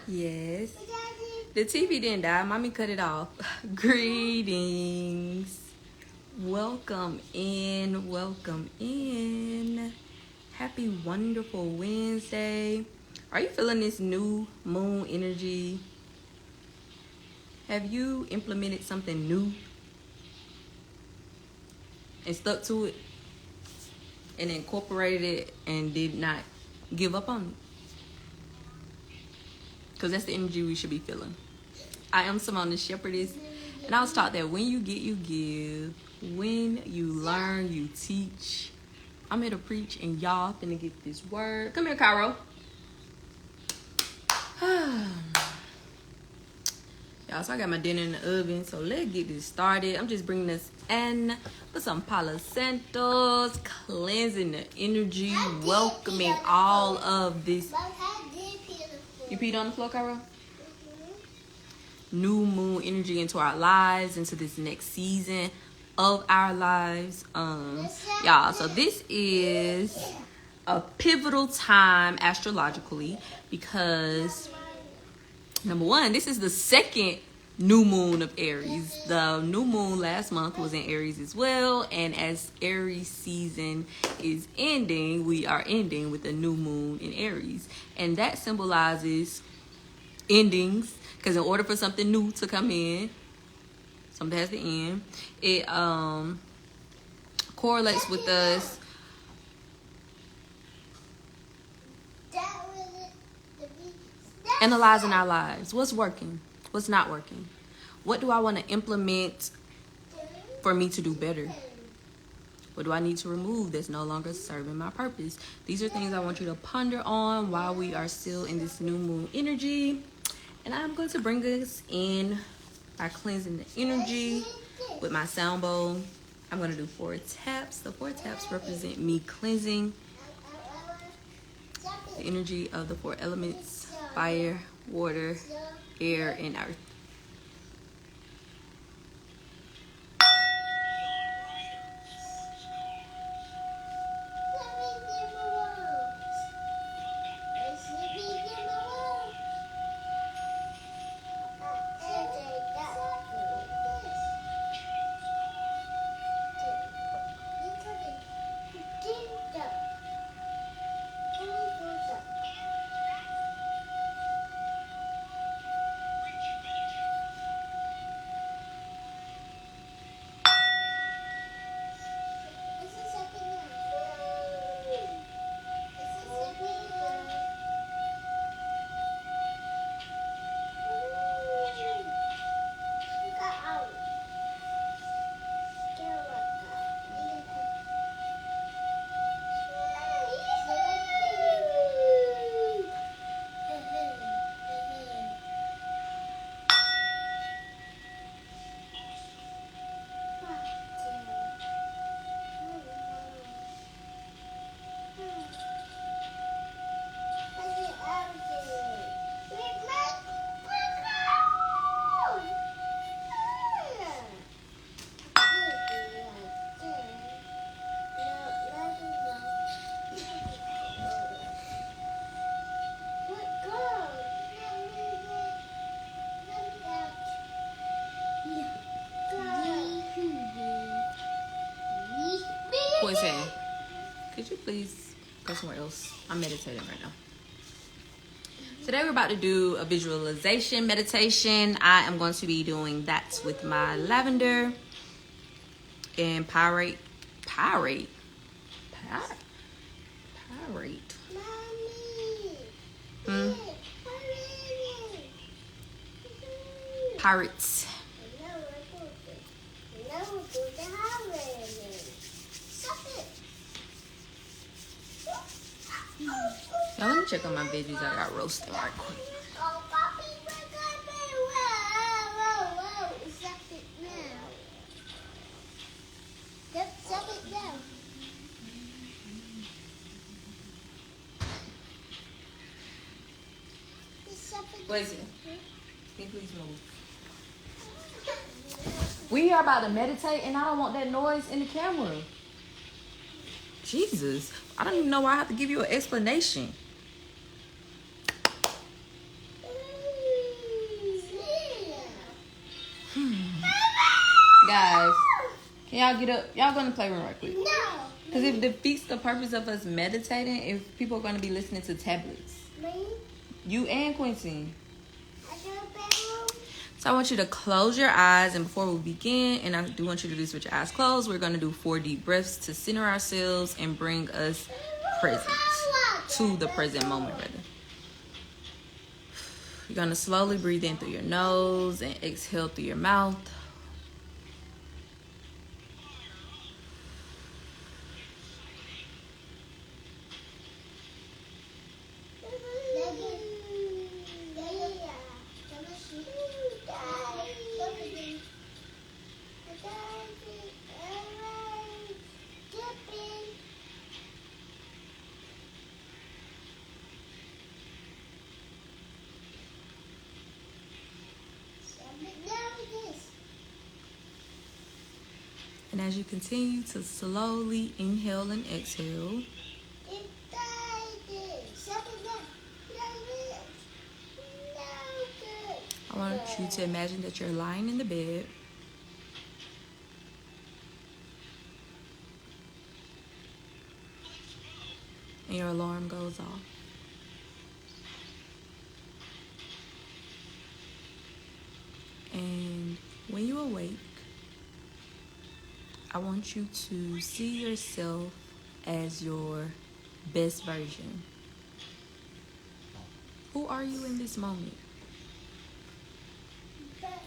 Yes. The TV didn't die. Mommy cut it off. Greetings. Welcome in. Welcome in. Happy wonderful Wednesday. Are you feeling this new moon energy? Have you implemented something new and stuck to it and incorporated it and did not give up on it? Because that's the energy we should be feeling. I am Simone, the Shepherdess, and I was taught that when you get, you give. When you learn, you teach. I'm here to preach, and y'all finna get this word. Come here, Cairo. Y'all, so I got my dinner in the oven, so let's get this started. I'm just bringing this in with some Palo Santos, cleansing the energy, welcoming all of this. You peed on the floor, Cairo? New moon energy into our lives, into this next season of our lives. Y'all, so this is a pivotal time astrologically because number one, this is the second new moon of Aries. The new moon last month was in Aries as well, and as Aries season is ending, we are ending with the new moon in Aries, and that symbolizes endings. Because in order for something new to come in, something has to end. It correlates with us analyzing our lives. What's working? What's not working? What do I want to implement for me to do better? What do I need to remove that's no longer serving my purpose? These are things I want you to ponder on while we are still in this new moon energy. And I'm going to bring us in by cleansing the energy with my sound bowl. I'm going to do 4 taps. The 4 taps represent me cleansing the energy of the 4 elements: fire, water, air, and earth. Poison, could you please go somewhere else? I'm meditating right now. Today we're about to do a visualization meditation. I am going to be doing that with my lavender and pyrite. Pirates. Now let me check on my veggies. I got roasting right quick. Blaze, can you please move? We are about to meditate, and I don't want that noise in the camera. Jesus, I don't even know why I have to give you an explanation. Y'all get up. Y'all go in the playroom right quick. No. Because it defeats the purpose of us meditating if people are going to be listening to tablets. Me? You and Quincy. I do a bedroom. So I want you to close your eyes, and before we begin, and I do want you to do this with your eyes closed, we're going to do 4 deep breaths to center ourselves and bring us present to the present moment, rather. You're going to slowly breathe in through your nose and exhale through your mouth. And as you continue to slowly inhale and exhale, I want you to imagine that you're lying in the bed. And your alarm goes off. And when you awake, I want you to see yourself as your best version. Who are you in this moment?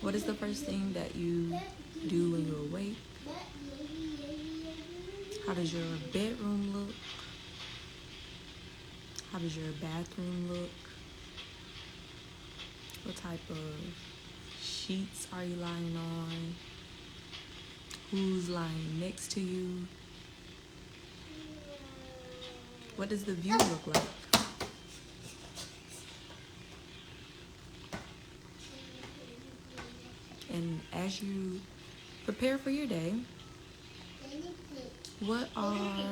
What is the first thing that you do when you awake? How does your bedroom look? How does your bathroom look? What type of sheets are you lying on? Who's lying next to you? What does the view look like? And as you prepare for your day, what are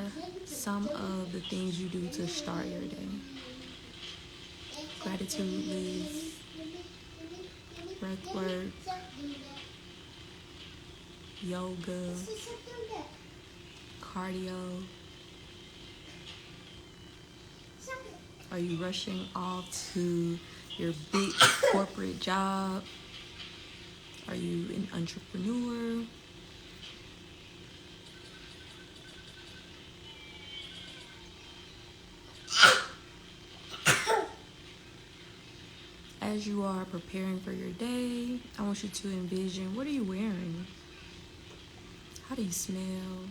some of the things you do to start your day? Gratitude list, breath work, yoga, cardio. Are you rushing off to your big corporate job? Are you an entrepreneur? As you are preparing for your day, I want you to envision, what are you wearing? How do you smell?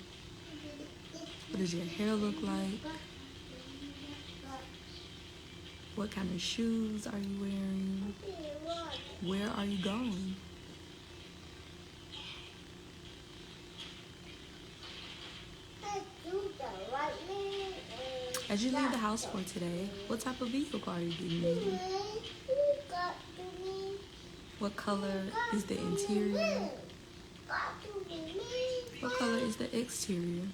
What does your hair look like? What kind of shoes are you wearing? Where are you going? As you leave the house for today, what type of vehicle are you getting in? What color is the interior? What color is the exterior?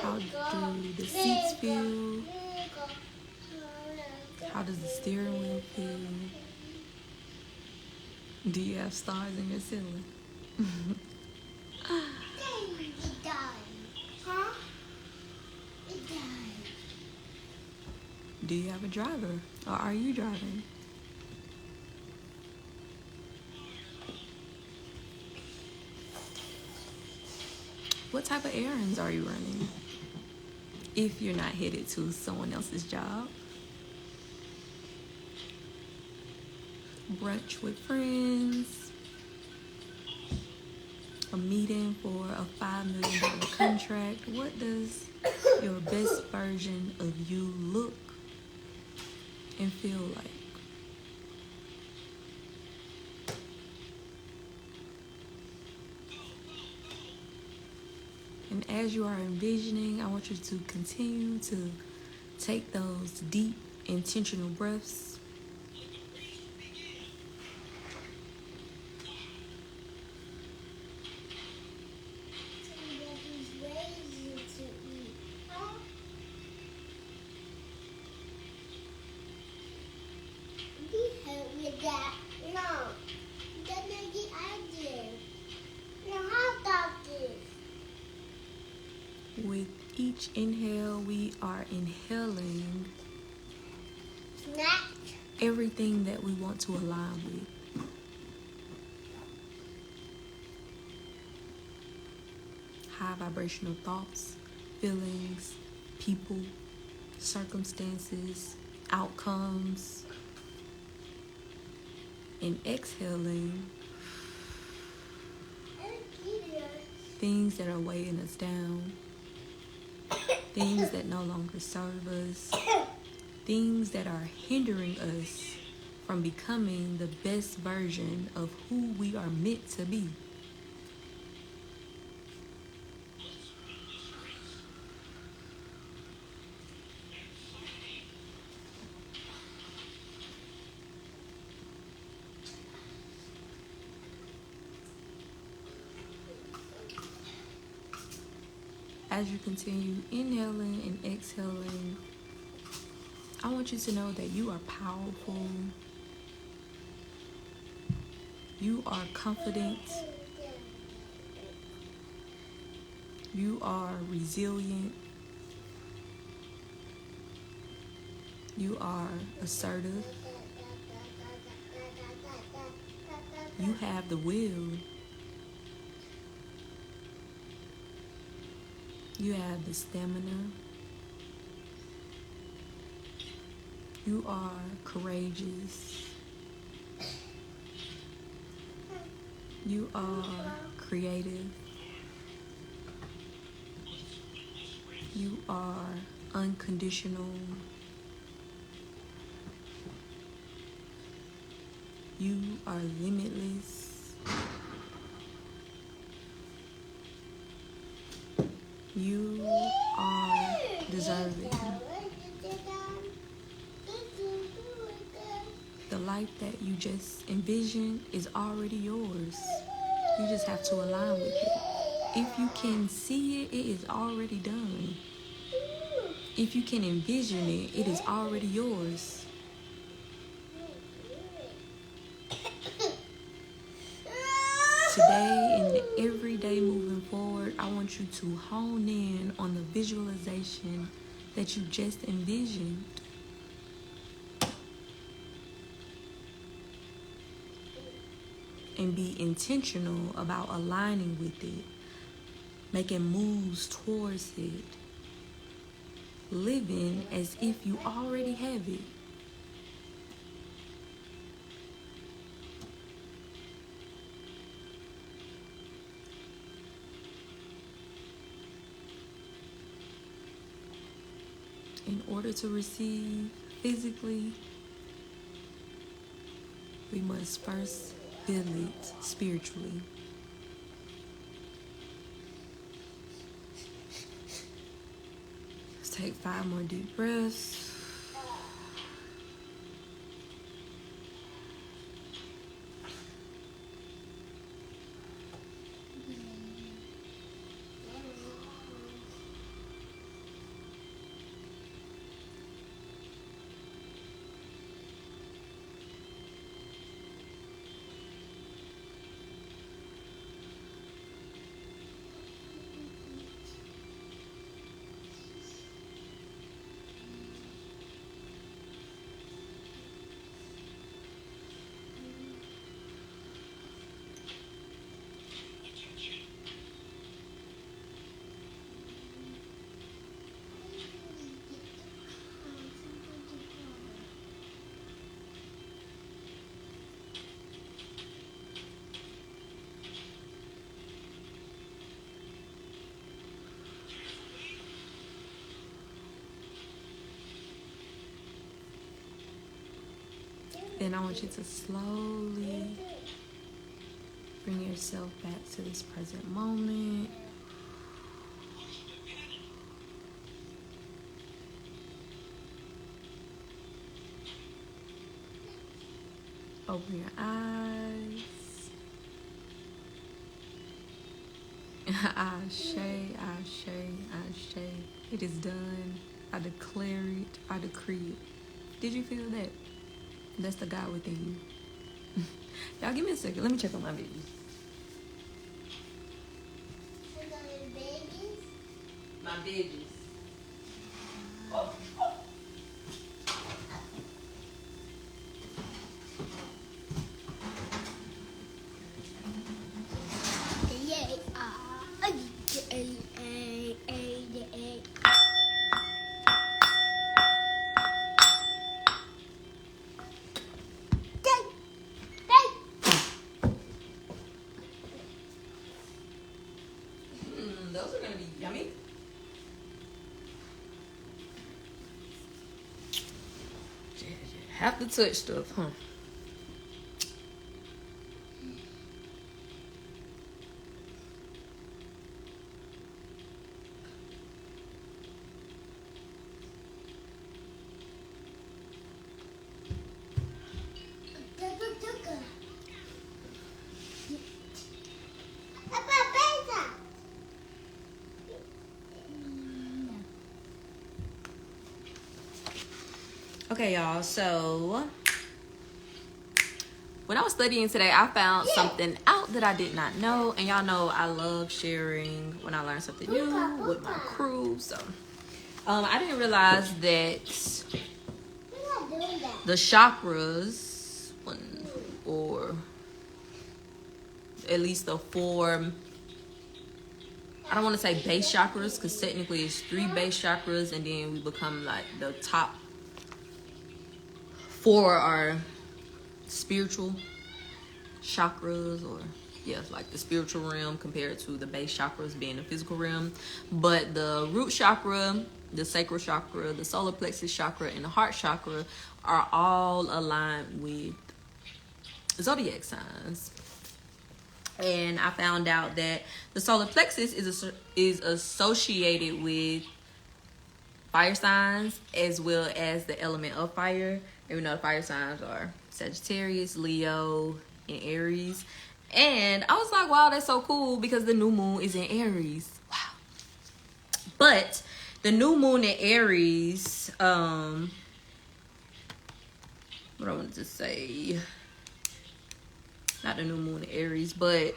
How do the seats feel? How does the steering wheel feel? Do you have stars in your ceiling? Do you have a driver, or are you driving? What type of errands are you running? If you're not headed to someone else's job. Brunch with friends. A meeting for a $5 million contract. What does your best version of you look and feel like? And as you are envisioning, I want you to continue to take those deep, intentional breaths. Inhale, we are inhaling Snack. everything that we want to align with. High vibrational thoughts, feelings, people, circumstances, outcomes. And exhaling things that are weighing us down, things that no longer serve us, things that are hindering us from becoming the best version of who we are meant to be. As you continue inhaling and exhaling, I want you to know that you are powerful. You are confident. You are resilient. You are assertive. You have the will. You have the stamina. You are courageous. You are creative. You are unconditional. You are limitless. You are deserving. The life that you just envisioned is already yours. You just have to align with it. If you can see it, it is already done. If you can envision it, it is already yours. Today and every day moving forward, I want you to hone in on the visualization that you just envisioned. And be intentional about aligning with it, making moves towards it, living as if you already have it. In order to receive physically, we must first feel it spiritually. Let's take 5 more deep breaths. Then I want you to slowly bring yourself back to this present moment. Open your eyes. Ashe, ashe, ashe. It is done. I declare it. I decree it. Did you feel that? That's the God within you. Y'all give me a second. Let me check on my babies. My babies. Have to touch stuff, huh? Okay, y'all, so when I was studying today, I found something out that I did not know. And y'all know I love sharing when I learn something new with my crew. So I didn't realize that the chakras, or at least the four, I don't want to say base chakras, because technically it's 3 base chakras, and then we become like the top 4 are spiritual chakras, or like the spiritual realm compared to the base chakras being the physical realm. But the root chakra, the sacral chakra, the solar plexus chakra, and the heart chakra are all aligned with zodiac signs. And I found out that the solar plexus is associated with fire signs as well as the element of fire. And we know the fire signs are Sagittarius, Leo, and Aries. And I was like, wow, that's so cool, because the new moon is in Aries. Wow. But the new moon in Aries, what I wanted to say, not the new moon in Aries, but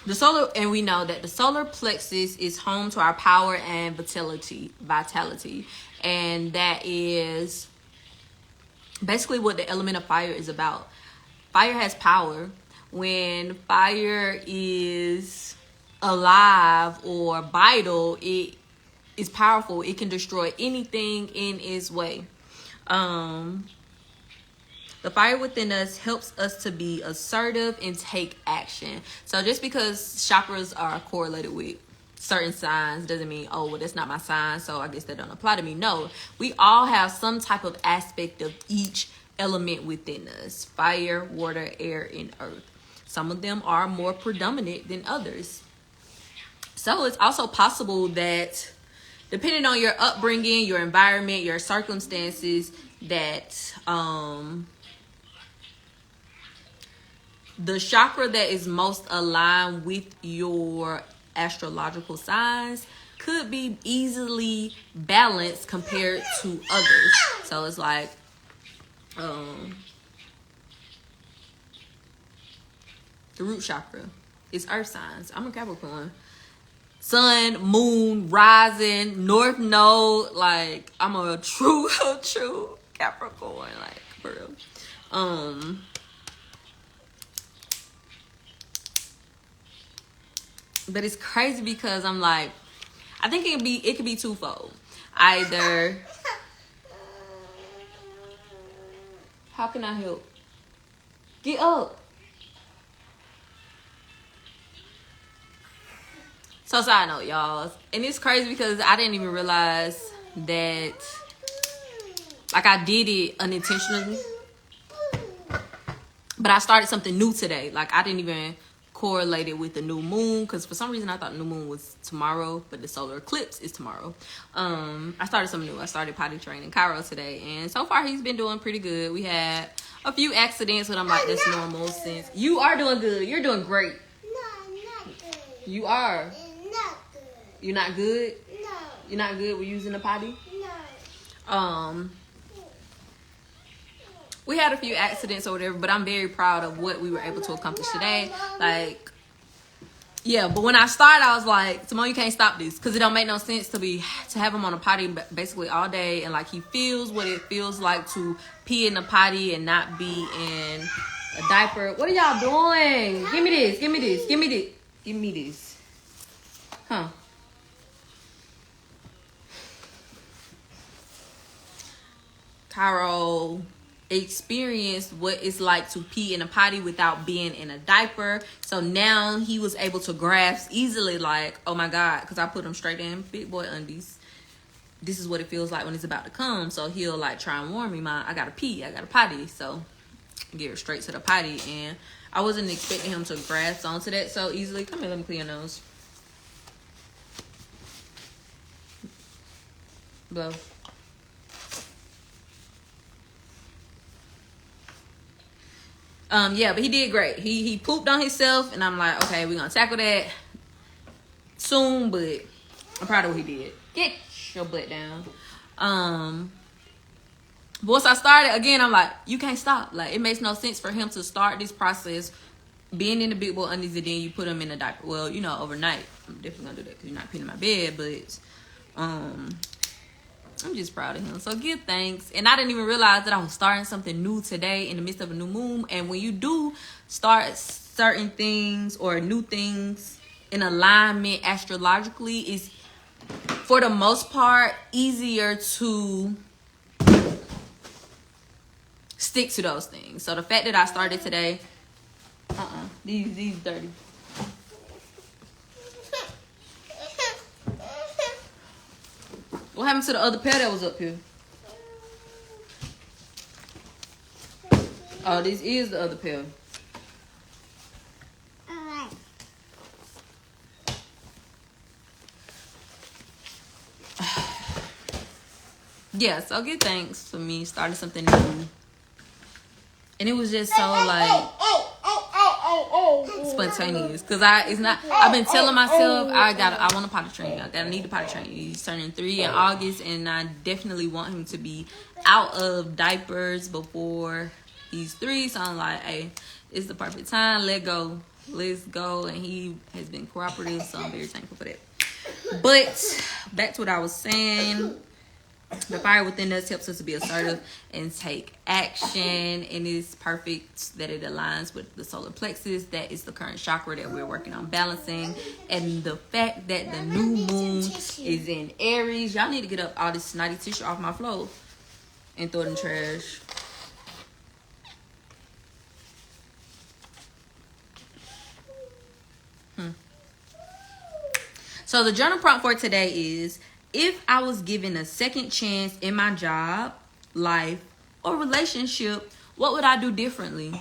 the solar, and we know that the solar plexus is home to our power and vitality. And that is basically what the element of fire is about. Fire has power. When fire is alive or vital, it is powerful. It can destroy anything in its way. The fire within us helps us to be assertive and take action. So just because chakras are correlated with certain signs doesn't mean, oh, well, that's not my sign, so I guess that don't apply to me. No, we all have some type of aspect of each element within us: fire, water, air, and earth. Some of them are more predominant than others. So it's also possible that, depending on your upbringing, your environment, your circumstances, that the chakra that is most aligned with your astrological signs could be easily balanced compared to others. So it's like the root chakra is earth signs. I'm a Capricorn. Sun, moon, rising, north node. Like, I'm a true Capricorn. Like, for real. But it's crazy because I'm like, I think it could be twofold. Either, how can I help? Get up. So side note, y'all, and it's crazy because I didn't even realize that, like, I did it unintentionally, but I started something new today. Like, I didn't even correlate it with the new moon, because for some reason I thought the new moon was tomorrow, but the solar eclipse is tomorrow. I started something new. I started potty training Cairo today, and so far he's been doing pretty good. We had a few accidents, but I'm like, that's normal. Since you are doing good, you're doing great. No, I'm not good. You are. Not good. You're not good? No. You're not good with using the potty? No. We had a few accidents or whatever, but I'm very proud of what we were able to accomplish today. Like, yeah, but when I started, I was like, Simone, you can't stop this, because it don't make no sense to have him on a potty basically all day, and like, he feels what it feels like to pee in the potty and not be in a diaper. What are y'all doing? Give me this. Give me this. Give me this. Give me this. Huh? Cairo experienced what it's like to pee in a potty without being in a diaper. So now he was able to grasp easily, like, oh my God, because I put him straight in big boy undies. this is what it feels like when it's about to come. So he'll like try and warn me, "Mom, I gotta pee, I gotta potty." So get her straight to the potty, and I wasn't expecting him to grasp onto that so easily. Come here, let me clean your nose. Blow. Yeah, but he did great. He pooped on himself, and I'm like, okay, we're gonna tackle that soon, but I'm proud of what he did. Get your butt down. Once I started, again, I'm like, you can't stop. Like, it makes no sense for him to start this process being in the big boy undies, and then you put him in a diaper. Well, you know, overnight. I'm definitely gonna do that because you're not peeing in my bed, but I'm just proud of him. So give thanks. And I didn't even realize that I was starting something new today in the midst of a new moon. And when you do start certain things or new things in alignment astrologically, it's for the most part easier to stick to those things. So the fact that I started today, these dirty. What happened to the other pair that was up here? Oh, this is the other pair. Alright. Yeah, so give thanks for me starting something new. And it was just so like spontaneous, cause I've been telling myself I want to potty train. I need to potty train. He's turning 3 in August, and I definitely want him to be out of diapers before he's 3. So I'm like, hey, it's the perfect time. Let's go. And he has been cooperative, so I'm very thankful for that. But back to what I was saying. The fire within us helps us to be assertive and take action, and it's perfect that it aligns with the solar plexus. That is the current chakra that we're working on balancing. And the fact that the new moon is in Aries, y'all need to get up all this snotty tissue off my floor and throw it in the trash. So the journal prompt for today is: if I was given a second chance in my job, life, or relationship, what would I do differently?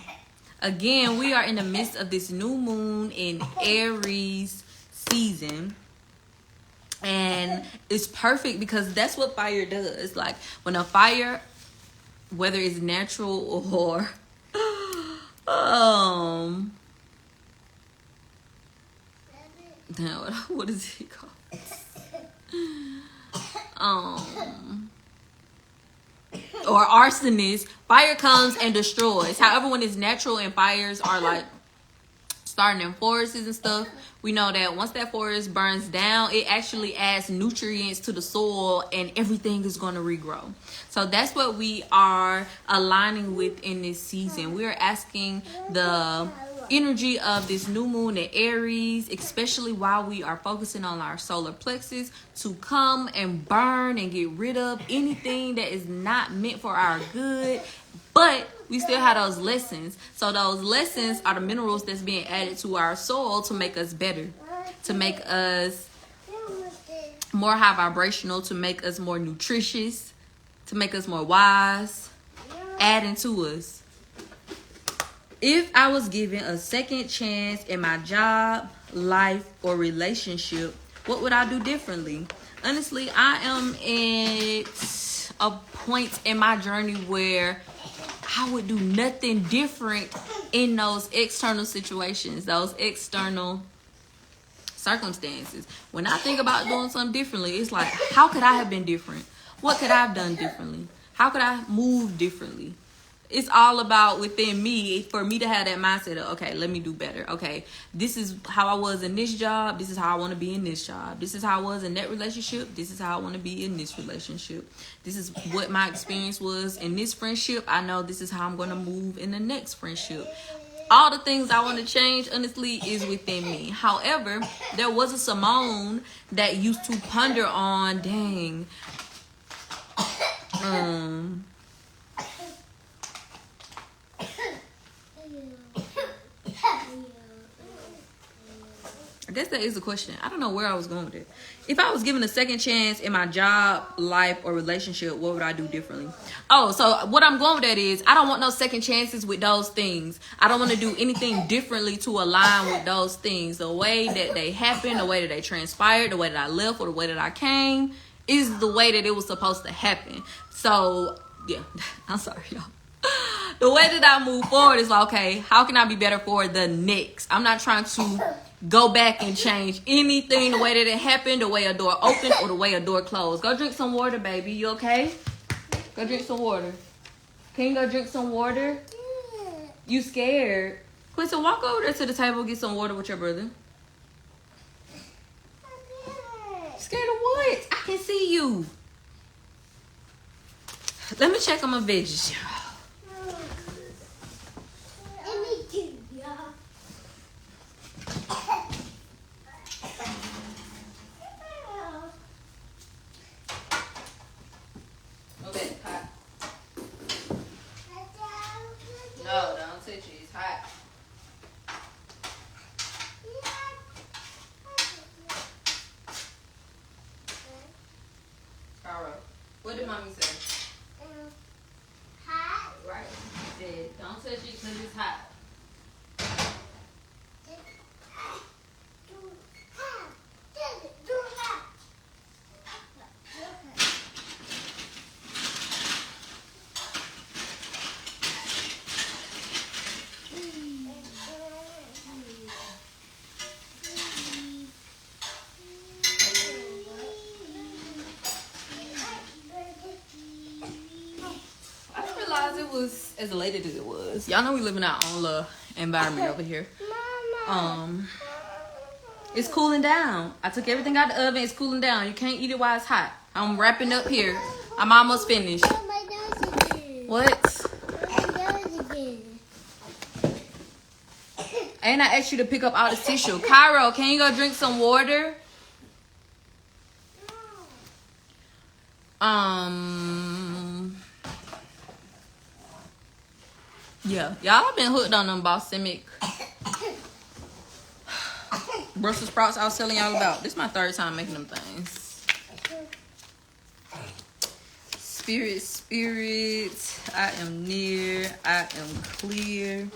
Again, we are in the midst of this new moon in Aries season. And it's perfect because that's what fire does. Like, when a fire, whether it's natural or what is it called? Or arsonist, fire comes and destroys. However, when it's natural and fires are like starting in forests and stuff, we know that once that forest burns down, it actually adds nutrients to the soil and everything is going to regrow. So that's what we are aligning with in this season. We are asking the energy of this new moon in Aries, especially while we are focusing on our solar plexus, to come and burn and get rid of anything that is not meant for our good. But we still have those lessons. So those lessons are the minerals that's being added to our soil to make us better, to make us more high vibrational, to make us more nutritious, to make us more wise, adding to us. If I was given a second chance in my job, life, or relationship, what would I do differently? Honestly, I am at a point in my journey where I would do nothing different in those external situations, those external circumstances. When I think about doing something differently, it's like, how could I have been different? What could I have done differently? How could I move differently? It's all about within me, for me to have that mindset of, okay, let me do better. Okay, this is how I was in this job. This is how I want to be in this job. This is how I was in that relationship. This is how I want to be in this relationship. This is what my experience was in this friendship. I know this is how I'm going to move in the next friendship. All the things I want to change, honestly, is within me. However, there was a Simone that used to ponder on, dang, I that is the question. I don't know where I was going with it. If I was given a second chance in my job, life, or relationship, what would I do differently? Oh, so what I'm going with that is I don't want no second chances with those things. I don't want to do anything differently to align with those things. The way that they happened, the way that they transpired, the way that I left, or the way that I came is the way that it was supposed to happen. So, yeah. I'm sorry, y'all. The way that I move forward is like, okay, how can I be better for the next? I'm not trying to go back and change anything the way that it happened, the way a door opened, or the way a door closed. Go drink some water, baby. You okay? Go drink some water. Can you go drink some water? You scared? Quinton, walk over there to the table and get some water with your brother. Scared of what? I can see you. Let me check on my veggies, y'all. No, don't touch it. It's hot. Cara, what did mommy say? Hot. Right. She said, don't touch it because it's hot. It was as late as it was. Y'all know we live in our own little environment over here. It's cooling down. I took everything out the oven. It's cooling down. You can't eat it while it's hot. I'm wrapping up here. I'm almost finished. What? And I asked you to pick up all the tissue. Cairo, can you go drink some water? Yeah, y'all been hooked on them balsamic Brussels sprouts I was telling y'all about. This is my third time making them things. Spirit, I am near, I am clear,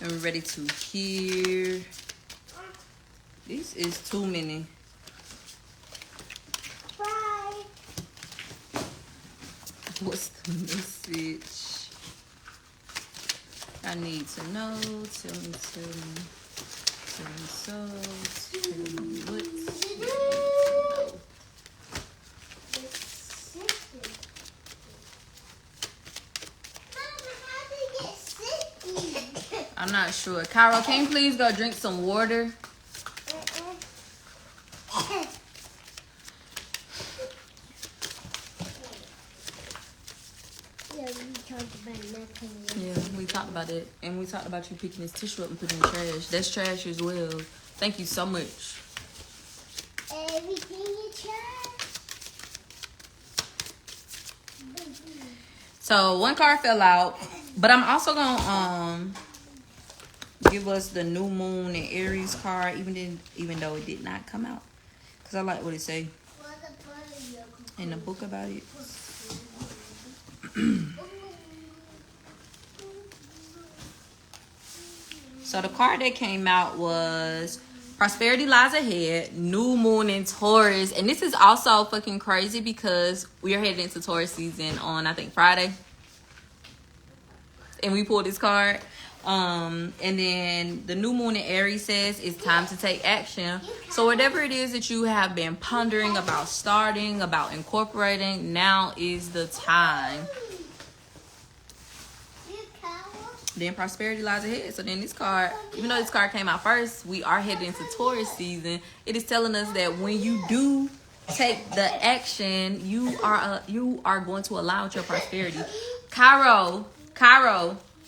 I'm ready to hear. This is too many. Bye. What's the message? I need to know. Tell me so. Tell me what. I'm not sure. Carol, can you please go drink some water? Yeah, we talked about it. And we talked about you picking this tissue up and putting it in the trash. That's trash as well. Thank you so much. Everything is trash. So one card fell out. But I'm also gonna give us the new moon and Aries card, even though it did not come out. Cause I like what it say in the book about it. So the card that came out was Prosperity Lies Ahead, New Moon in Taurus. And this is also fucking crazy because we are heading into Taurus season on, I think, Friday. And we pulled this card. And then the new moon in Aries says it's time to take action. So whatever it is that you have been pondering about starting, about incorporating, now is the time. Then prosperity lies ahead. So then this card, even though this card came out first, we are heading into Taurus season. It is telling us that when you do take the action, you are going to allow with your prosperity. Cairo,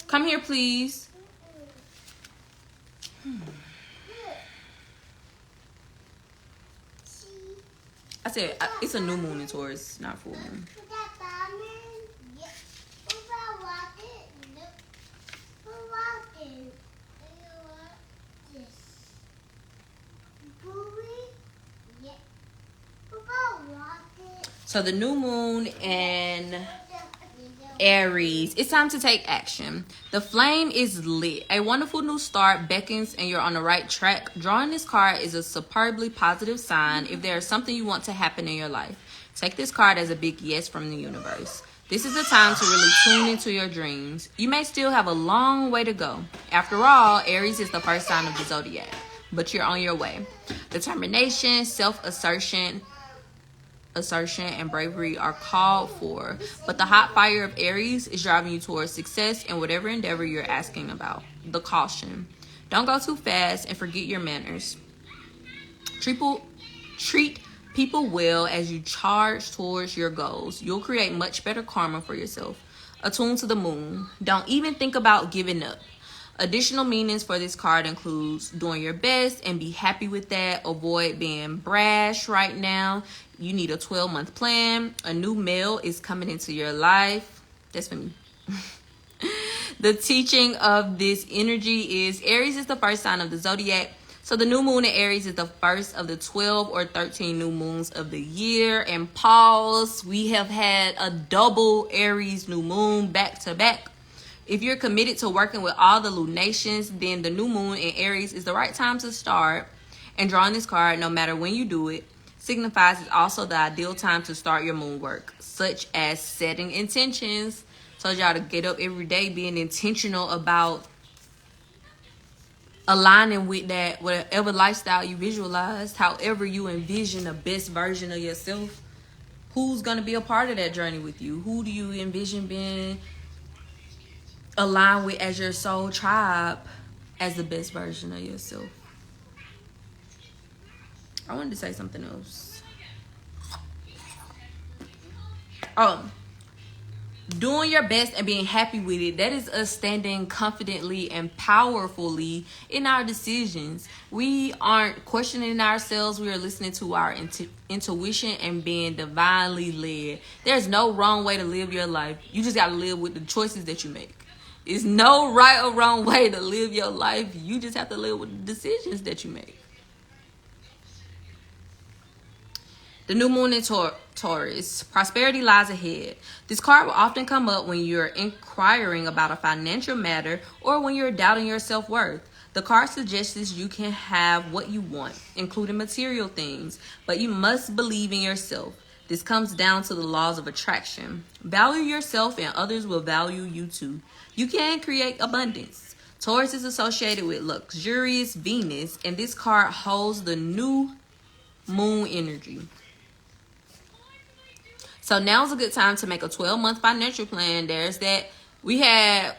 come here, please. I said it's a new moon in Taurus, not full moon. So the new moon and Aries, it's time to take action. The flame is lit. A wonderful new start beckons and you're on the right track. Drawing this card is a superbly positive sign if there is something you want to happen in your life. Take this card as a big yes from the universe. This is the time to really tune into your dreams. You may still have a long way to go. After all, Aries is the first sign of the zodiac, but you're on your way. Determination, self-assertion, and bravery are called for, but the hot fire of Aries is driving you towards success in whatever endeavor you're asking about. The caution: don't go too fast and forget your manners. Treat people well as you charge towards your goals. You'll create much better karma for yourself. Attune to the moon. Don't even think about giving up. Additional meanings for this card includes doing your best and be happy with that. Avoid being brash right now. You need a 12-month plan. A new male is coming into your life. That's for me. The teaching of this energy is Aries is the first sign of the zodiac. So the new moon in Aries is the first of the 12 or 13 new moons of the year. And pause. We have had a double Aries new moon back to back. If you're committed to working with all the lunations, then the new moon in Aries is the right time to start. And drawing this card, no matter when you do it, signifies it's also the ideal time to start your moon work, such as setting intentions. Told y'all to get up every day being intentional about aligning with that, whatever lifestyle you visualized, however you envision the best version of yourself. Who's going to be a part of that journey with you? Who do you envision being aligned with as your soul tribe as the best version of yourself? I wanted to say something else. Doing your best and being happy with it, that is us standing confidently and powerfully in our decisions. We aren't questioning ourselves. We are listening to our intuition and being divinely led. There's no wrong way to live your life. You just got to live with the choices that you make. There's no right or wrong way to live your life. You just have to live with the decisions that you make. The new moon in Taurus. Prosperity lies ahead. This card will often come up when you're inquiring about a financial matter or when you're doubting your self-worth. The card suggests you can have what you want, including material things, but you must believe in yourself. This comes down to the laws of attraction. Value yourself and others will value you too. You can create abundance. Taurus is associated with luxurious Venus, and this card holds the new moon energy. So now's a good time to make a 12-month financial plan. There's that. We had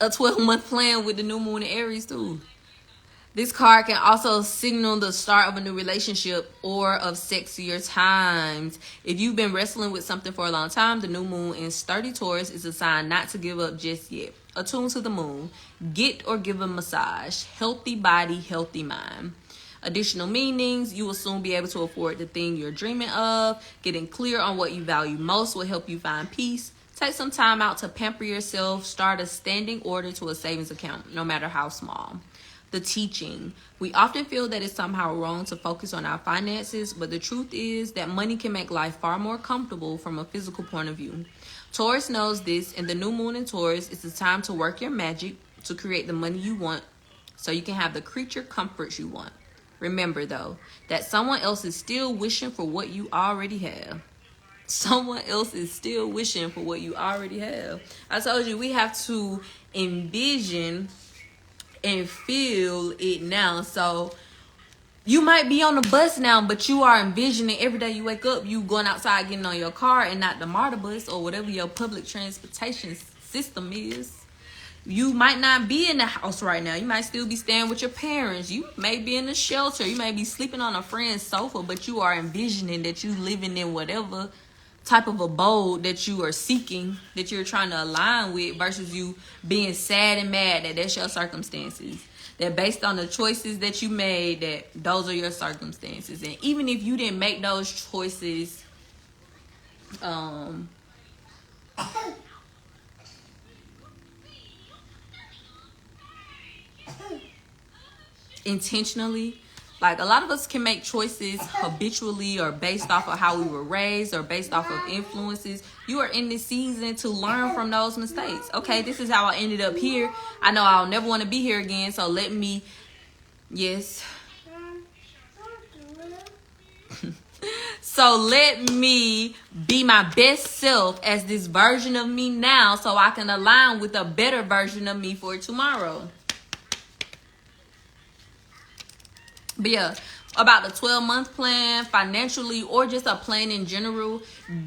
a 12-month plan with the new moon in Aries too. This card can also signal the start of a new relationship or of sexier times. If you've been wrestling with something for a long time, the new moon in sturdy Taurus is a sign not to give up just yet. Attune to the moon. Get or give a massage. Healthy body, healthy mind. Additional meanings: you will soon be able to afford the thing you're dreaming of. Getting clear on what you value most will help you find peace. Take some time out to pamper yourself. Start a standing order to a savings account, no matter how small. The teaching: we often feel that it's somehow wrong to focus on our finances, but the truth is that money can make life far more comfortable from a physical point of view. Taurus knows this, and the new moon in Taurus is the time to work your magic to create the money you want so you can have the creature comforts you want. Remember, though, that someone else is still wishing for what you already have. Someone else is still wishing for what you already have. I told you we have to envision and feel it now. So you might be on the bus now, but you are envisioning every day you wake up, you going outside, getting on your car and not the MARTA bus or whatever your public transportation system is. You might not be in the house right now. You might still be staying with your parents. You may be in a shelter. You may be sleeping on a friend's sofa, but you are envisioning that you living in whatever type of abode that you are seeking, that you're trying to align with, versus you being sad and mad that that's your circumstances. That based on the choices that you made, that those are your circumstances. And even if you didn't make those choices, intentionally, Like, a lot of us can make choices habitually or based off of how we were raised or based off of influences. You are in this season to learn from those mistakes. Okay, this is how I ended up here. I know I'll never want to be here again, so let me, yes. So let me be my best self as this version of me now so I can align with a better version of me for tomorrow. But yeah, about the 12-month plan, financially, or just a plan in general,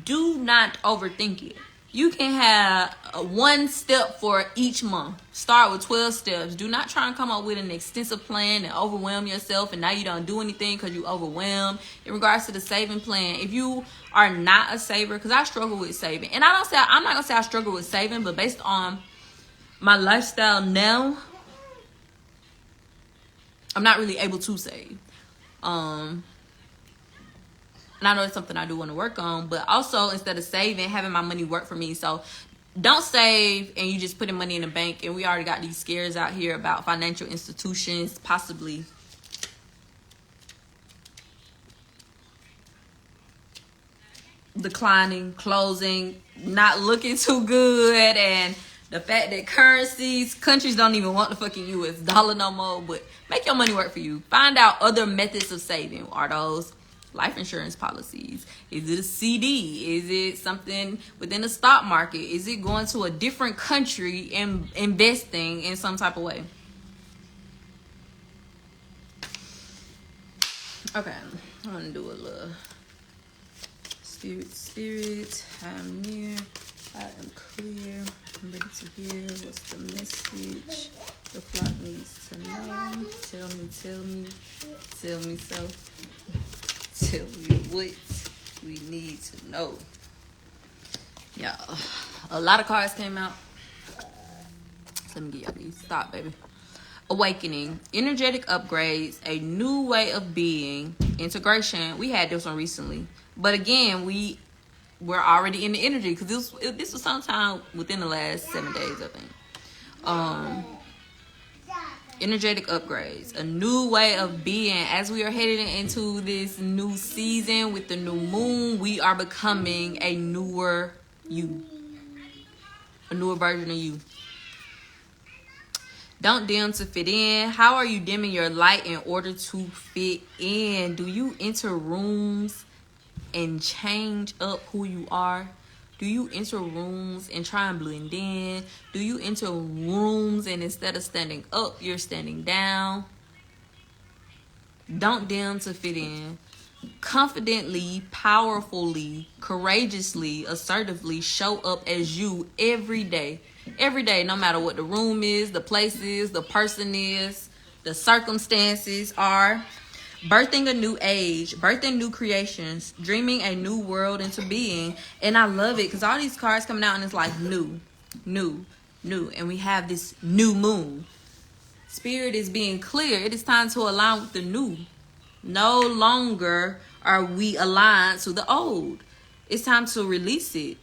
do not overthink it. You can have one step for each month. Start with 12 steps. Do not try and come up with an extensive plan and overwhelm yourself, and now you don't do anything because you overwhelmed. In regards to the saving plan, if you are not a saver, because I struggle with saving, and I'm not gonna say I struggle with saving, but based on my lifestyle now, I'm not really able to save. And I know it's something I do want to work on, but also instead of saving, having my money work for me. So don't save and you just putting money in the bank. And we already got these scares out here about financial institutions possibly declining, closing, not looking too good, and the fact that countries don't even want the fucking US dollar no more. But make your money work for you. Find out other methods of saving. Are those life insurance policies? Is it a CD? Is it something within the stock market? Is it going to a different country and investing in some type of way? Okay, I'm gonna do a little spirit. I'm near. I am clear. I'm ready to hear. What's the message the flock needs to know? Tell me so. Tell me what we need to know. Yeah, a lot of cards came out. Let me get y'all these. Stop, baby. Awakening, energetic upgrades, a new way of being, integration. We had this one recently, but again, we're already in the energy because this was sometime within the last 7 days, I think. Energetic upgrades, a new way of being. As we are heading into this new season with the new moon, we are becoming a newer you, a newer version of you. Don't dim to fit in. How are you dimming your light in order to fit in? Do you enter rooms and change up who you are? Do you enter rooms and try and blend in? Do you enter rooms and instead of standing up, you're standing down? Don't dim to fit in. Confidently, powerfully, courageously, assertively show up as you every day. Every day, no matter what the room is, the place is, the person is, the circumstances are. Birthing a new age, birthing new creations, dreaming a new world into being. And I love it because all these cards coming out and it's like new. And we have this new moon. Spirit is being clear. It is time to align with the new. No longer are we aligned to the old. It's time to release it.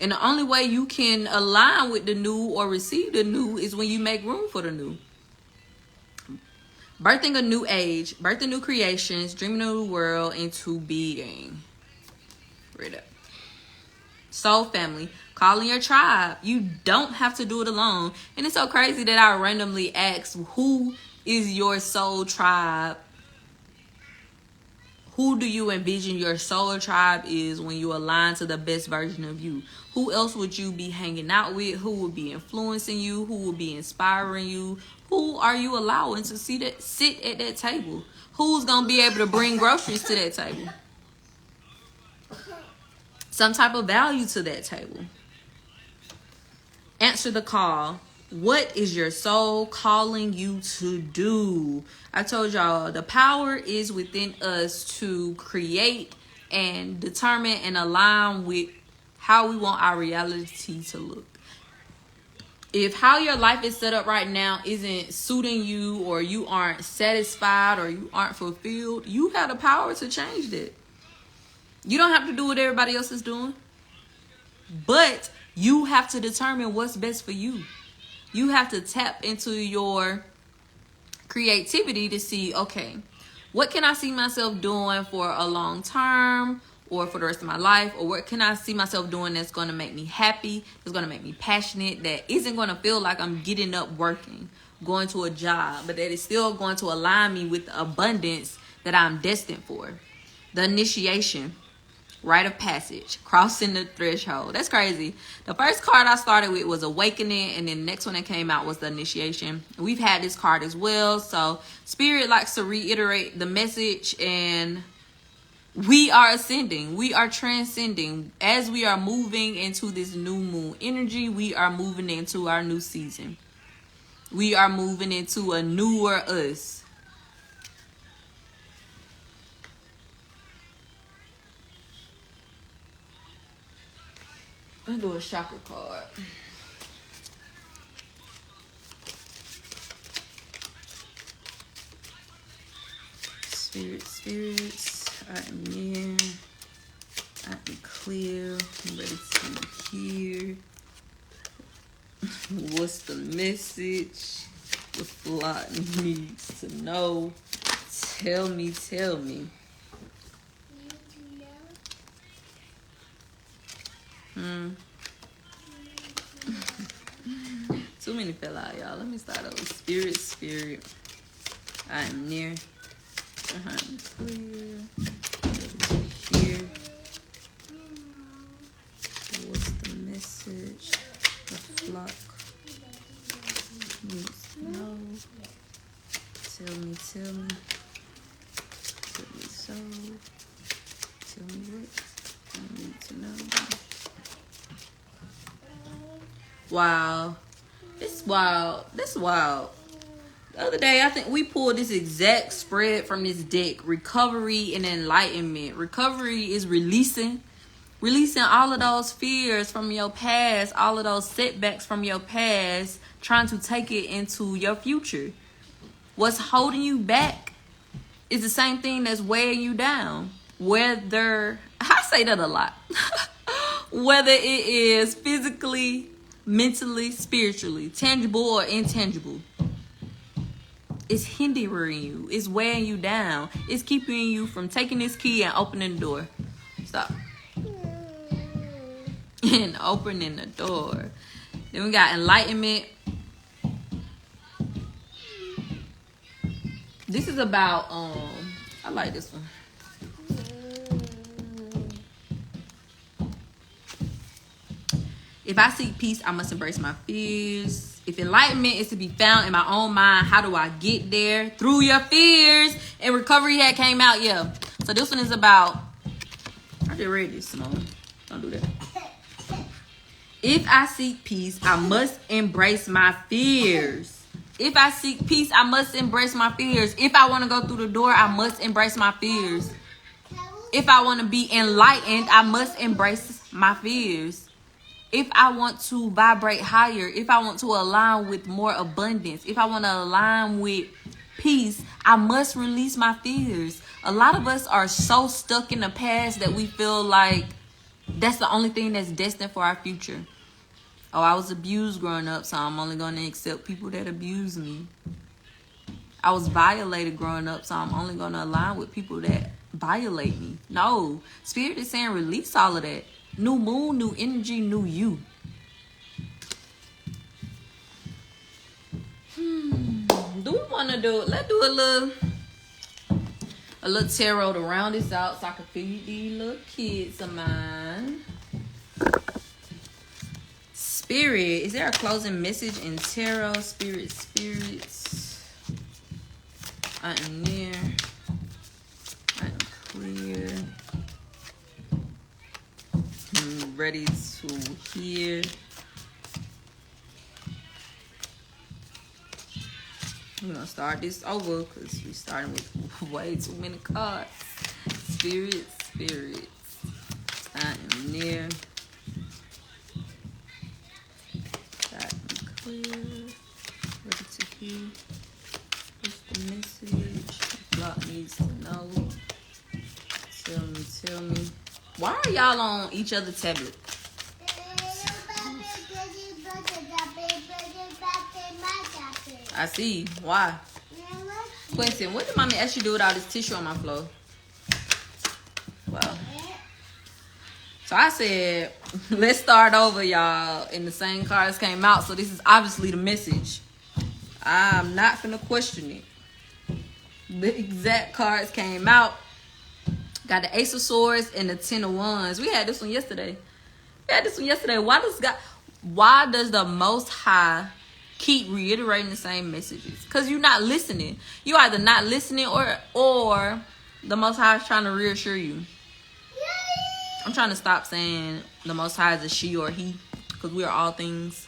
And the only way you can align with the new or receive the new is when you make room for the new. Birthing a new age, birthing new creations, dreaming a new world into being. Read up. Soul family, calling your tribe. You don't have to do it alone. And it's so crazy that I randomly asked, who is your soul tribe? Who do you envision your soul tribe is when you align to the best version of you? Who else would you be hanging out with? Who would be influencing you? Who would be inspiring you? Who are you allowing to sit at that table? Who's going to be able to bring groceries to that table? Some type of value to that table. Answer the call. What is your soul calling you to do? I told y'all the power is within us to create and determine and align with how we want our reality to look. If how your life is set up right now isn't suiting you, or you aren't satisfied, or you aren't fulfilled, you have the power to change that. You don't have to do what everybody else is doing, but you have to determine what's best for you. You have to tap into your creativity to see, okay, What can I see myself doing for a long term or for the rest of my life? Or what can I see myself doing that's going to make me happy, that's going to make me passionate, that isn't going to feel like I'm getting up working, going to a job, but that is still going to align me with the abundance that I'm destined for. The initiation, rite of passage, crossing the threshold. That's crazy. The first card I started with was awakening, and then the next one that came out was the initiation. We've had this card as well. So Spirit likes to reiterate the message, and we are ascending. We are transcending. As we are moving into this new moon energy, we are moving into our new season. We are moving into a newer us. I'm gonna do a chakra card. Spirits, I am near. I am clear. I'm ready to hear. What's the message? The flock needs to know. Tell me. Too many fell out, y'all. Let me start over. Spirit. I am near. I am clear. Here. What's the message? The flock needs to know. Tell me. Tell me so. Tell me what I need to know. Wow. It's wild. That's wild. The other day, I think we pulled this exact spread from this deck. Recovery and enlightenment. Recovery is releasing all of those fears from your past, all of those setbacks from your past, trying to take it into your future. What's holding you back is the same thing that's weighing you down. Whether, I say that a lot, whether it is physically, mentally, spiritually, tangible or intangible, it's hindering you. It's weighing you down. It's keeping you from taking this key and opening the door. Stop. And opening the door. Then we got enlightenment. This is about, I like this one. If I seek peace, I must embrace my fears. If enlightenment is to be found in my own mind, how do I get there? Through your fears. And recovery had came out, yeah. So this one is about, I just read this, Simone. Don't do that. If I seek peace, I must embrace my fears. If I seek peace, I must embrace my fears. If I want to go through the door, I must embrace my fears. If I want to be enlightened, I must embrace my fears. If I want to vibrate higher, if I want to align with more abundance, if I want to align with peace, I must release my fears. A lot of us are so stuck in the past that we feel like that's the only thing that's destined for our future. Oh, I was abused growing up, so I'm only going to accept people that abuse me. I was violated growing up, so I'm only going to align with people that violate me. No, Spirit is saying release all of that. New moon, new energy, new you. Do we want to do, let's do a little tarot to round this out so I can feed these little kids of mine. Spirit, is there a closing message in tarot? Spirits. I am near. I am clear. I'm ready to hear. We're going to start this over because we're starting with way too many cards. Spirits. I am near. I am clear. Ready to hear. What's the message? The block needs to know. Tell me. Why are y'all on each other's tablet? I see. Why? Quincy, what did mommy ask you to do with all this tissue on my floor? Wow. So I said, let's start over, y'all. And the same cards came out. So this is obviously the message. I'm not finna question it. The exact cards came out. Got the Ace of Swords and the Ten of Wands. We had this one yesterday. Why does the Most High keep reiterating the same messages? Because you're not listening. You either not listening or the Most High is trying to reassure you. I'm trying to stop saying the Most High is a she or he, because we are all things.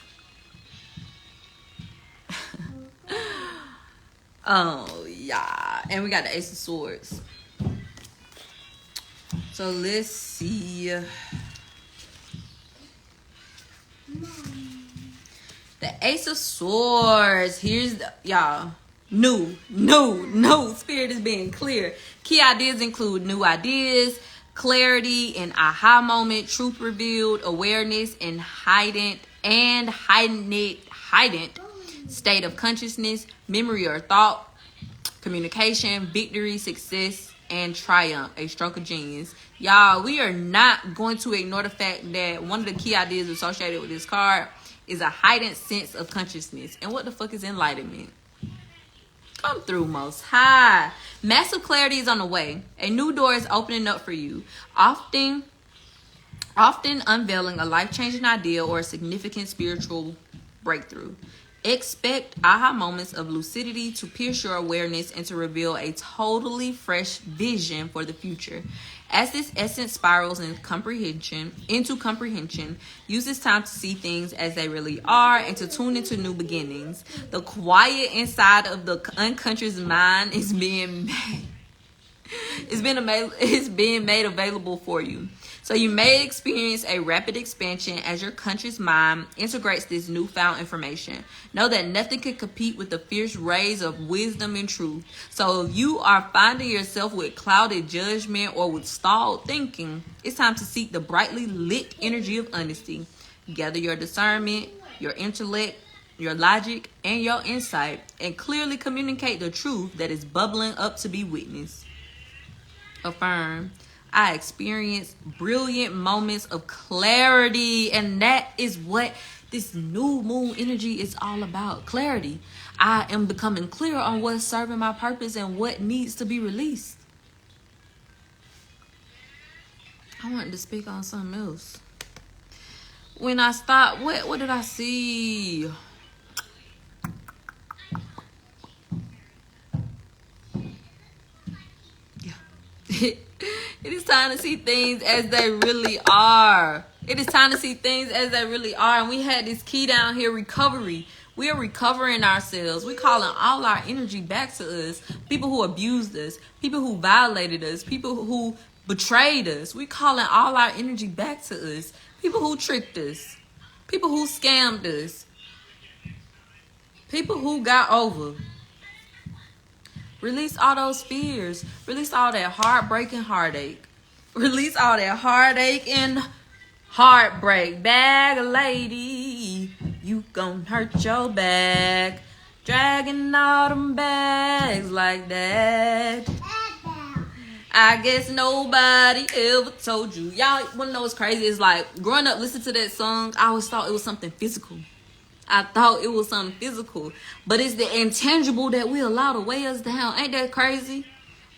Oh, yeah. And we got the Ace of Swords. So let's see. The Ace of Swords. Here's the, y'all. New. Spirit is being clear. Key ideas include new ideas, clarity and aha moment, truth revealed, awareness and heightened state of consciousness, memory or thought, communication, victory, success, and triumph, a stroke of genius. Y'all, we are not going to ignore the fact that one of the key ideas associated with this card is a heightened sense of consciousness. And what the fuck is enlightenment? Come through, Most High. Massive clarity is on the way. A new door is opening up for you. Often unveiling a life-changing idea or a significant spiritual breakthrough. Expect aha moments of lucidity to pierce your awareness and to reveal a totally fresh vision for the future. As this essence spirals into comprehension, use this time to see things as they really are and to tune into new beginnings. The quiet inside of the unconscious mind is being made available for you. So you may experience a rapid expansion as your conscious mind integrates this newfound information. Know that nothing can compete with the fierce rays of wisdom and truth. So if you are finding yourself with clouded judgment or with stalled thinking, it's time to seek the brightly lit energy of honesty. Gather your discernment, your intellect, your logic, and your insight, and clearly communicate the truth that is bubbling up to be witnessed. Affirm. I experience brilliant moments of clarity, and that is what this new moon energy is all about. Clarity. I am becoming clear on what's serving my purpose and what needs to be released. I wanted to speak on something else. When I stopped, what did I see? Yeah. It is time to see things as they really are. It is time to see things as they really are. And we had this key down here, recovery. We are recovering ourselves. We're calling all our energy back to us. People who abused us. People who violated us. People who betrayed us. We're calling all our energy back to us. People who tricked us. People who scammed us. People who got over. Release all those fears. Release all that heartbreak and heartache. Release all that heartache and heartbreak. Bag lady, you gon' hurt your back. Dragging all them bags like that. I guess nobody ever told you. Y'all wanna know what's crazy? It's like, growing up, listening to that song, I always thought it was something physical. But it's the intangible that we allow to weigh us down. Ain't that crazy?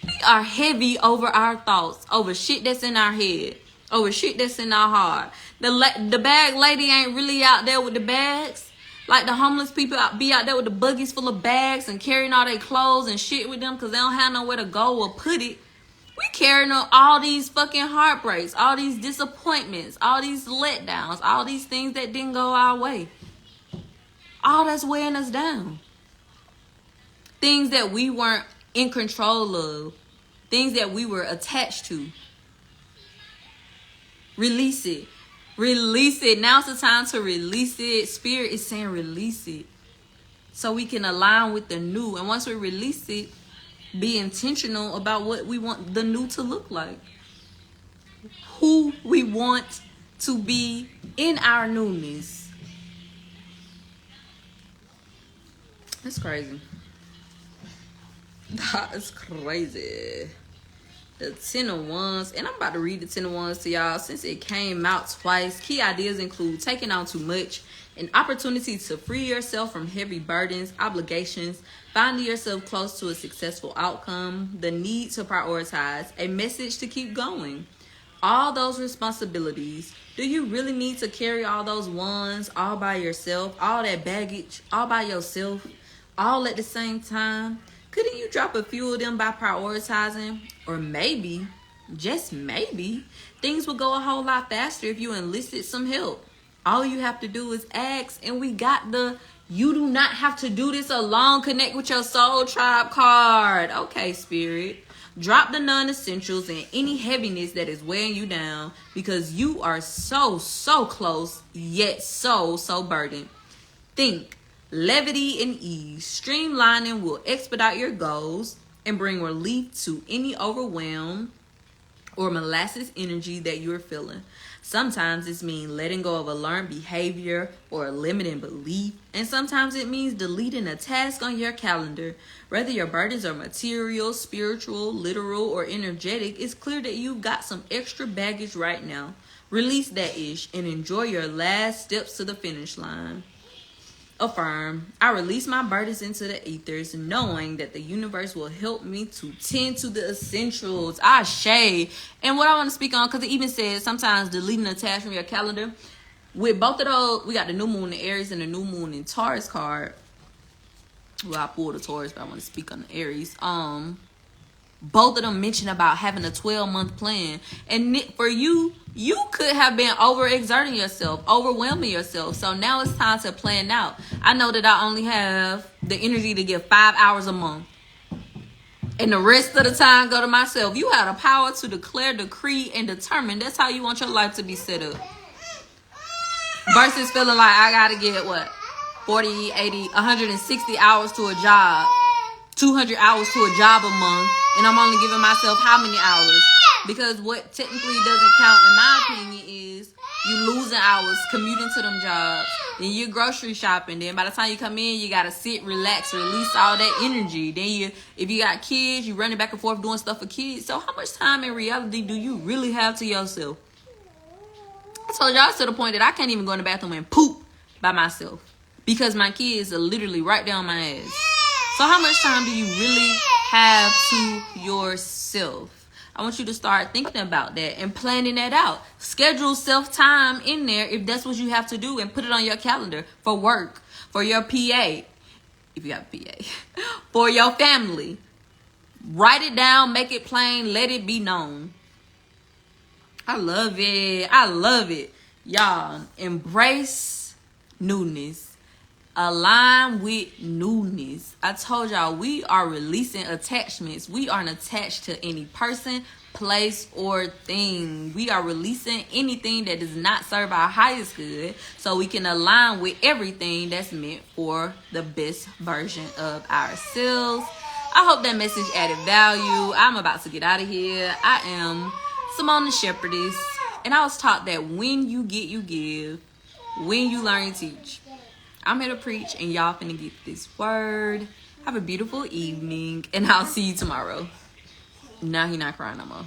We are heavy over our thoughts, over shit that's in our head, over shit that's in our heart. The bag lady ain't really out there with the bags. Like the homeless people be out there with the buggies full of bags and carrying all their clothes and shit with them because they don't have nowhere to go or put it. We carrying all these fucking heartbreaks, all these disappointments, all these letdowns, all these things that didn't go our way. All that's weighing us down. Things that we weren't in control of. Things that we were attached to. Release it. Release it. Now's the time to release it. Spirit is saying release it. So we can align with the new. And once we release it, be intentional about what we want the new to look like. Who we want to be in our newness. That's crazy. That is crazy. The 10 of Wands, and I'm about to read the 10 of Wands to y'all since it came out twice. Key ideas include taking on too much, an opportunity to free yourself from heavy burdens, obligations, finding yourself close to a successful outcome, the need to prioritize, a message to keep going. All those responsibilities. Do you really need to carry all those wands all by yourself? All that baggage all by yourself? All at the same time? Couldn't you drop a few of them by prioritizing? Or maybe, just maybe, things would go a whole lot faster if you enlisted some help. All you have to do is ask, and we got the you do not have to do this alone. Connect with your soul tribe card. Okay, Spirit. Drop the non-essentials and any heaviness that is weighing you down, because you are so close, yet so burdened. Think. Levity and ease. Streamlining will expedite your goals and bring relief to any overwhelm or molasses energy that you're feeling. Sometimes this means letting go of a learned behavior or a limiting belief. And sometimes it means deleting a task on your calendar. Whether your burdens are material, spiritual, literal, or energetic, it's clear that you've got some extra baggage right now. Release that ish and enjoy your last steps to the finish line. Affirm. I release my burdens into the ethers, knowing that the universe will help me to tend to the essentials. I shade. And what I want to speak on, because it even says sometimes deleting a task from your calendar. With both of those, we got the new moon in Aries and the new moon in Taurus card. Well, I pulled the Taurus, but I want to speak on the Aries. Both of them mention about having a 12-month plan. And for you could have been overexerting yourself, overwhelming yourself. So now it's time to plan out. I know that I only have the energy to give 5 hours a month. And the rest of the time go to myself. You have the power to declare, decree, and determine. That's how you want your life to be set up. Versus feeling like I got to get, 40, 80, 160 hours to a job. 200 hours to a job a month, and I'm only giving myself how many hours? Because what technically doesn't count, in my opinion, is you losing hours commuting to them jobs. Then you're grocery shopping. Then by the time you come in, you gotta sit, relax, release all that energy. Then if you got kids, you running back and forth doing stuff for kids. So how much time in reality do you really have to yourself? I told y'all to the point that I can't even go in the bathroom and poop by myself because my kids are literally right down my ass. So how much time do you really have to yourself? I want you to start thinking about that and planning that out. Schedule self-time in there if that's what you have to do, and put it on your calendar for work, for your PA, if you have a PA, for your family. Write it down, make it plain, let it be known. I love it. I love it. Y'all, embrace newness. Align with newness. I told y'all we are releasing attachments. We aren't attached to any person, place, or thing. We are releasing anything that does not serve our highest good, so we can align with everything that's meant for the best version of ourselves. I hope that message added value. I'm about to get out of here. I am Simone the Shepherdess, and I was taught that when you get, you give. When you learn, you teach. I'm here to preach, and y'all finna get this word. Have a beautiful evening, and I'll see you tomorrow. Now he not crying no more.